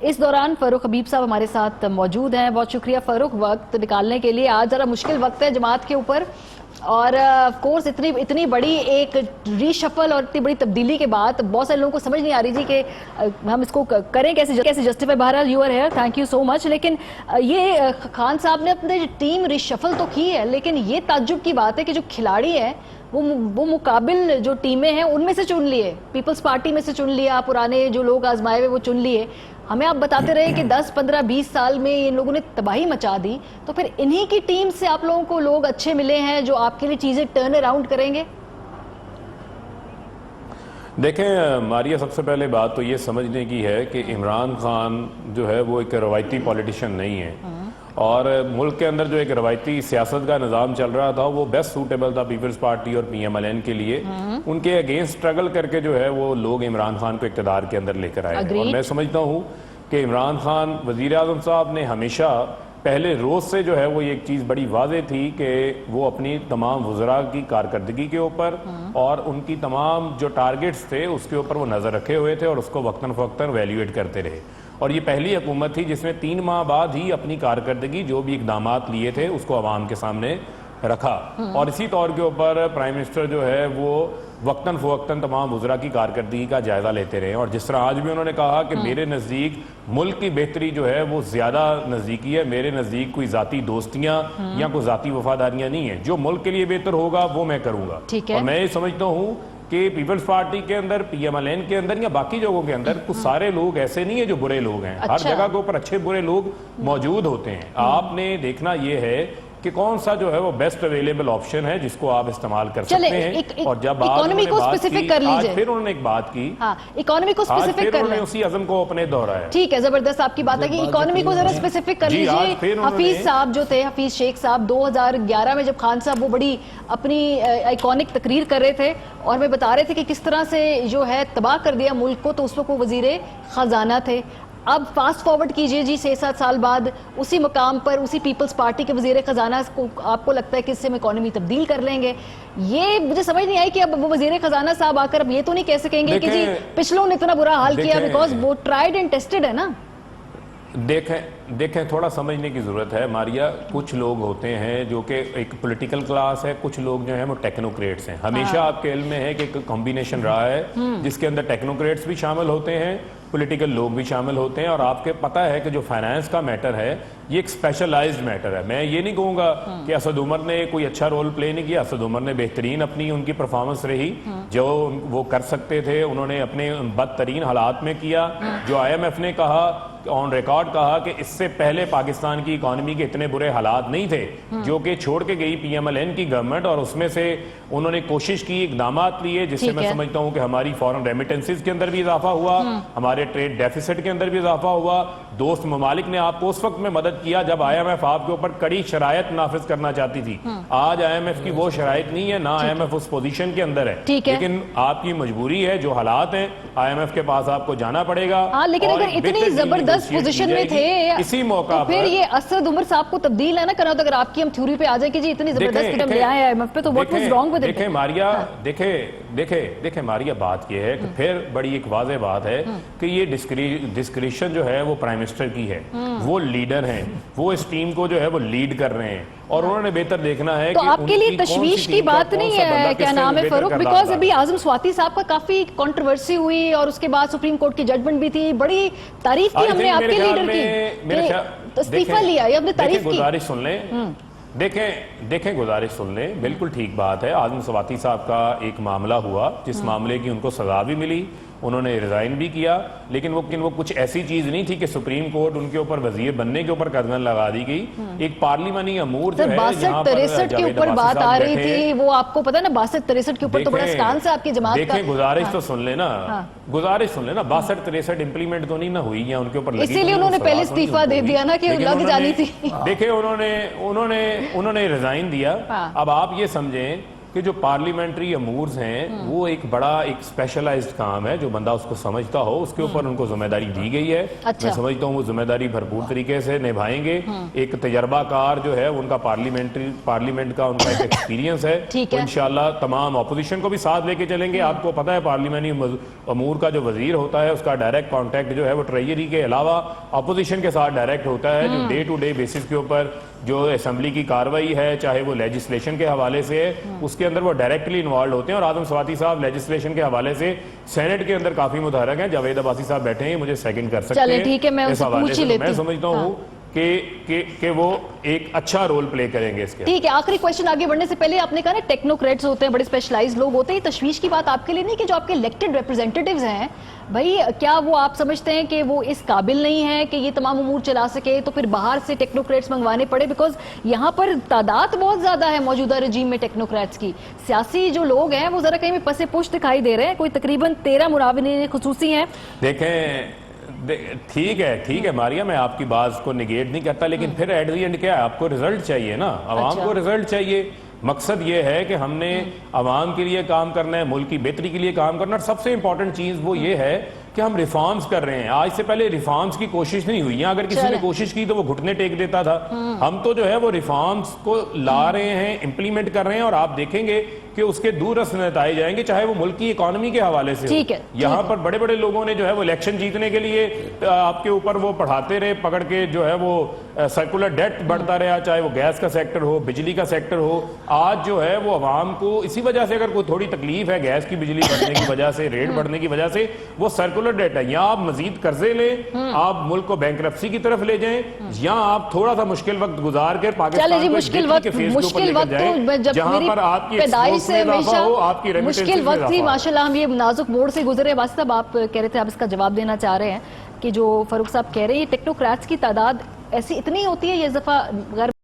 اس دوران فاروق حبیب صاحب ہمارے ساتھ موجود ہیں. بہت شکریہ فاروق وقت نکالنے کے لیے. آج ذرا مشکل وقت ہے جماعت کے اوپر, اور آف کورس اتنی بڑی ایک ری شفل اور اتنی بڑی تبدیلی کے بعد بہت سارے لوگوں کو سمجھ نہیں آ رہی تھی کہ ہم اس کو کریں کیسے جسٹیفائی. بہرحال you are here, thank you so much. لیکن یہ خان صاحب نے اپنے ٹیم ری شفل تو کی ہے, لیکن یہ تعجب کی بات ہے کہ جو کھلاڑی ہیں وہ مقابل جو ٹیمیں ہیں ان میں سے چن لیے, پیپلز پارٹی میں سے چن لیا, پرانے جو لوگ آزمائے ہوئے وہ چن لیے. ہمیں آپ بتاتے رہے کہ 10, 15, 20 سال میں ان لوگوں نے تباہی مچا دی, تو پھر انہی کی ٹیم سے آپ لوگوں کو لوگ اچھے ملے ہیں جو آپ کے لیے چیزیں ٹرن اراؤنڈ کریں گے. دیکھیں ماریہ, سب سے پہلے بات تو یہ سمجھنے کی ہے کہ عمران خان جو ہے وہ ایک روایتی پولیٹیشن نہیں ہے, اور ملک کے اندر جو ایک روایتی سیاست کا نظام چل رہا تھا وہ بیسٹ سوٹیبل تھا پیپلز پارٹی اور پی ایم ایل این کے لیے. ان کے اگینسٹ اسٹرگل کر کے جو ہے وہ لوگ عمران خان کو اقتدار کے اندر لے کر آئے ہیں. اور میں سمجھتا ہوں کہ عمران خان وزیر اعظم صاحب نے ہمیشہ پہلے روز سے جو ہے وہ ایک چیز بڑی واضح تھی کہ وہ اپنی تمام وزراء کی کارکردگی کے اوپر اور ان کی تمام جو ٹارگٹس تھے اس کے اوپر وہ نظر رکھے ہوئے تھے اور اس کو وقتاً فوقتاً ویلیویٹ کرتے رہے. اور یہ پہلی حکومت تھی جس نے 3 ماہ بعد ہی اپنی کارکردگی جو بھی اقدامات لیے تھے اس کو عوام کے سامنے رکھا. اور اسی طور کے اوپر پرائم منسٹر جو ہے وہ وقتاً فوقتاً تمام وزراء کی کارکردگی کا جائزہ لیتے رہے. اور جس طرح آج بھی انہوں نے کہا کہ میرے نزدیک ملک کی بہتری جو ہے وہ زیادہ نزدیکی ہے, میرے نزدیک کوئی ذاتی دوستیاں یا کوئی ذاتی وفاداریاں نہیں ہیں, جو ملک کے لیے بہتر ہوگا وہ میں کروں گا. اور میں یہ سمجھتا ہوں کہ پیپلز پارٹی کے اندر, پی ایم ایل این کے اندر یا باقی جگہوں کے اندر کچھ سارے لوگ ایسے نہیں ہیں جو برے لوگ ہیں. ہر جگہ کے اوپر اچھے برے لوگ موجود ہوتے ہیں. آپ نے دیکھنا یہ ہے کہ کون سا جو ہے وہ بیسٹ اویلیبل آپشن ہے جس کو آپ استعمال کر سکتے ہیں. اور جب اکانومی کو اسپیسیفک کر لیجئے, آج پھر انہوں نے ایک بات کی, اکانومی کو اسپیسیفک کر لیں, اسی عزم کو اپنے دہرایا. ٹھیک ہے, زبردست آپ کی بات ہے کہ اکانومی کو ذرا اسپیسیفک کر لیجئے. حفیظ صاحب جو تھے, حفیظ شیخ صاحب, 2011 میں جب خان صاحب وہ بڑی اپنی آئیکونک تقریر کر رہے تھے اور میں بتا رہے تھے کہ کس طرح سے جو ہے تباہ کر دیا ملک کو, تو اس وقت وہ وزیر خزانہ تھے. اب فاسٹ فارورڈ کیجئے جی 6-7 سال بعد اسی مقام پر اسی پیپلز پارٹی کے وزیر خزانہ کو آپ کو لگتا ہے کہ اس سے ہم اکانومی تبدیل کر لیں گے. یہ مجھے سمجھ نہیں آئی کہ اب وہ وزیر خزانہ صاحب آ کر اب یہ تو نہیں کہہ سکیں گے کہ جی پچھلوں نے اتنا برا حال کیا, بیکاز وہ ٹرائیڈ اینڈ ٹیسٹڈ ہے نا. دیکھیں تھوڑا سمجھنے کی ضرورت ہے ماریہ. کچھ لوگ ہوتے ہیں جو کہ ایک پولیٹیکل کلاس ہے, کچھ لوگ جو ہیں وہ ٹیکنوکریٹس ہیں. ہمیشہ آپ کے علم میں ہے کہ ایک کمبینیشن رہا ہے جس کے اندر ٹیکنوکریٹس بھی شامل ہوتے ہیں, پولیٹیکل لوگ بھی شامل ہوتے ہیں. اور آپ کے پتہ ہے کہ جو فائنانس کا میٹر ہے یہ ایک اسپیشلائزڈ میٹر ہے. میں یہ نہیں کہوں گا کہ اسد عمر نے کوئی اچھا رول پلے نہیں کیا. اسد عمر نے بہترین اپنی ان کی پرفارمنس رہی جو وہ کر سکتے تھے, انہوں نے اپنے بدترین حالات میں کیا. جو آئی ایم ایف نے کہا, آن ریکارڈ کہا کہ اس سے پہلے پاکستان کی اکانومی کے اتنے برے حالات نہیں تھے جو کہ چھوڑ کے گئی پی ایم ایل این کی گورنمنٹ, اور اس میں سے انہوں نے کوشش کی, اقدامات لیے, جس سے میں سمجھتا ہوں کہ ہماری فورن ریمیٹنسز کے اندر بھی اضافہ ہوا, ہمارے ٹریڈ ڈیفیسٹ کے اندر بھی اضافہ ہوا. دوست ممالک نے آپ کو اس وقت میں مدد کیا جب آئی ایم ایف آپ کے اوپر کڑی شرائط نافذ کرنا چاہتی تھی. آج آئی ایم ایف کی وہ شرائط نہیں ہے, نہ آئی ایم ایف اس پوزیشن کے اندر ہے, لیکن آپ کی مجبوری ہے, جو حالات ہیں آئی ایم ایف کے پاس آپ کو جانا پڑے گا. لیکن اگر اتنی زبردست پوزیشن میں تھے اسی موقع پھر یہ اسد عمر صاحب کو تبدیل ہے نا کرنا, تو اگر آپ کی ہم تھیوری پہ آ جائیں کہ جی اتنی زبردست قدم لے آئے ایم ایف پہ, تو what was wrong with it? دیکھیں ماریہ, دیکھیں ماریہ, بات یہ ہے کہ پھر بڑی ایک واضح بات ہے کہ یہ ڈسکریشن جو ہے وہ پرائم منسٹر کی ہے. وہ لیڈر ہیں, وہ اس ٹیم کو جو ہے وہ لیڈ کر رہے ہیں, اور انہوں نے بہتر دیکھنا ہے. تو آپ کے لیے تشویش کی بات نہیں ہے کیا نام ہے فاروق, بیکاز ابھی اعظم سواتی صاحب کا کافی کنٹروورسی ہوئی اور اس کے بعد سپریم کورٹ کی ججمنٹ بھی تھی, بڑی تعریف کی ہم نے آپ کے لیڈر کی, استعفیٰ لیا یا اپنے تعریف کی. گزارش سن لیں, دیکھیں گزارش سن لیں, بالکل ٹھیک بات ہے. اعظم سواتی صاحب کا ایک معاملہ ہوا جس معاملے کی ان کو سزا بھی ملی, انہوں نے ریزائن بھی کیا, لیکن وہ کچھ ایسی چیز نہیں تھی کہ سپریم کورٹ ان کے اوپر وزیر بننے کے اوپر قدغن لگا دی گئی. ایک پارلیمانی امور جو ہے 62-63 کے اوپر بات آ رہی تھی, وہ آپ کو پتا نا 62-63 کے اوپر تو بڑا سٹانس ہے آپ کی جماعت کا. دیکھیں گزارش تو سن لینا, 62-63 امپلیمنٹ تو نہیں نہ ہوئی ہیں ان کے اوپر لگی, اسی لیے انہوں نے پہلے استعفیٰ دے دیا نا کہ لگ جانی تھی. دیکھیں انہوں نے ریزائن دیا. اب آپ یہ سمجھیں کہ جو پارلیمنٹری امورز ہیں وہ ایک بڑا ایک اسپیشلائزڈ کام ہے, جو بندہ اس کو سمجھتا ہو اس کے اوپر ان کو ذمہ داری دی گئی ہے. میں سمجھتا ہوں وہ ذمہ داری بھرپور طریقے سے نبھائیں گے. ایک تجربہ کار جو ہے ان کا پارلیمنٹ کا ان کا ایک ایکسپیرینس ہے, تو انشاءاللہ تمام اپوزیشن کو بھی ساتھ لے کے چلیں گے. آپ کو پتہ ہے پارلیمنٹری امور کا جو وزیر ہوتا ہے اس کا ڈائریکٹ کانٹیکٹ جو ہے وہ ٹریجری کے علاوہ اپوزیشن کے ساتھ ڈائریکٹ ہوتا ہے, جو ڈے ٹو ڈے بیسس کے اوپر جو اسمبلی کی کاروائی ہے چاہے وہ لیجسلیشن کے حوالے سے ہے اس کے اندر وہ ڈائریکٹلی انوالوڈ ہوتے ہیں. اور آدم سواتی صاحب لیجسلیشن کے حوالے سے سینٹ کے اندر کافی متحرک ہیں. جاوید عباسی صاحب بیٹھے ہیں, مجھے سیکنڈ کر سکتے ہیں اس حوالے سے. میں سمجھتا ہوں کہ وہ ایک اچھا رول پلے کریں گے اس کے. ٹھیک ہے, آخری کوشچن آگے بڑھنے سے پہلے آپ نے کہا نا ٹیکنوکریٹس ہوتے ہیں, بڑے اسپیشلائز لوگ ہوتے ہیں. یہ تشویش کی بات آپ کے لیے نہیں کہ جو آپ کے الیکٹڈ ریپرزینٹیٹیوز ہیں بھائی, کیا وہ آپ سمجھتے ہیں کہ وہ اس قابل نہیں ہے کہ یہ تمام امور چلا سکے, تو پھر باہر سے ٹیکنوکریٹس منگوانے پڑے؟ بیکاز یہاں پر تعداد بہت زیادہ ہے موجودہ رجیم میں ٹیکنوکریٹس کی. سیاسی جو لوگ ہیں وہ ذرا کہیں میں پس پوش دکھائی دے رہے ہیں. کوئی تقریباً 13 معاونین خصوصی ہیں. دیکھیں ٹھیک ہے ماریا, میں آپ کی بات کو نگیٹ نہیں کرتا, لیکن پھر ایٹ دی اینڈ کیا ہے, آپ کو ریزلٹ چاہیے نا, عوام کو ریزلٹ چاہیے. مقصد یہ ہے کہ ہم نے عوام کے لیے کام کرنا ہے, ملک کی بہتری کے لیے کام کرنا ہے. اور سب سے امپورٹنٹ چیز وہ یہ ہے کہ ہم ریفارمز کر رہے ہیں. آج سے پہلے ریفارمز کی کوشش نہیں ہوئی, یا اگر کسی نے کوشش کی تو وہ گھٹنے ٹیک دیتا تھا. ہم تو جو ہے وہ ریفارمز کو لا رہے ہیں, امپلیمنٹ کر رہے ہیں, اور آپ دیکھیں گے کہ اس کے دور رس نتائج آئیں گے, چاہے وہ ملک کی اکانومی کے حوالے سے ہو. یہاں پر بڑے بڑے لوگوں نے جو ہے وہ الیکشن جیتنے کے لیے آپ کے اوپر وہ پڑھاتے رہے پکڑ کے, جو ہے وہ سرکولر ڈیٹ بڑھتا رہا, چاہے وہ گیس کا سیکٹر ہو, بجلی کا سیکٹر ہو. آج جو ہے وہ عوام کو اسی وجہ سے اگر کوئی تھوڑی تکلیف ہے گیس کی بجلی بڑھنے کی وجہ سے, ریٹ بڑھنے کی وجہ سے, وہ سرکولر ڈیٹ ہے. یا آپ مزید قرضے لیں, آپ ملک کو بینکرپسی کی طرف لے جائیں, یا آپ تھوڑا سا مشکل وقت گزار کے پاکستان کو جیتنے کے فیس کے اوپر لے کر جائیں, جہاں پر آپ کی ایکسپورٹس میں اضافہ ہو, آپ کی ریمیٹنس میں مشکل وقت ہی. اضافہ ہو. ماشاءاللہ ہم یہ نازک موڑ سے گزرے. واسطہ آپ کہہ رہے تھے, آپ اس کا جواب دینا چاہ رہے ہیں کہ جو فاروق صاحب کہہ رہے ہیں ٹیکنوکریٹس کی تعداد ایسی اتنی ہوتی ہے, یہ دفعہ غیر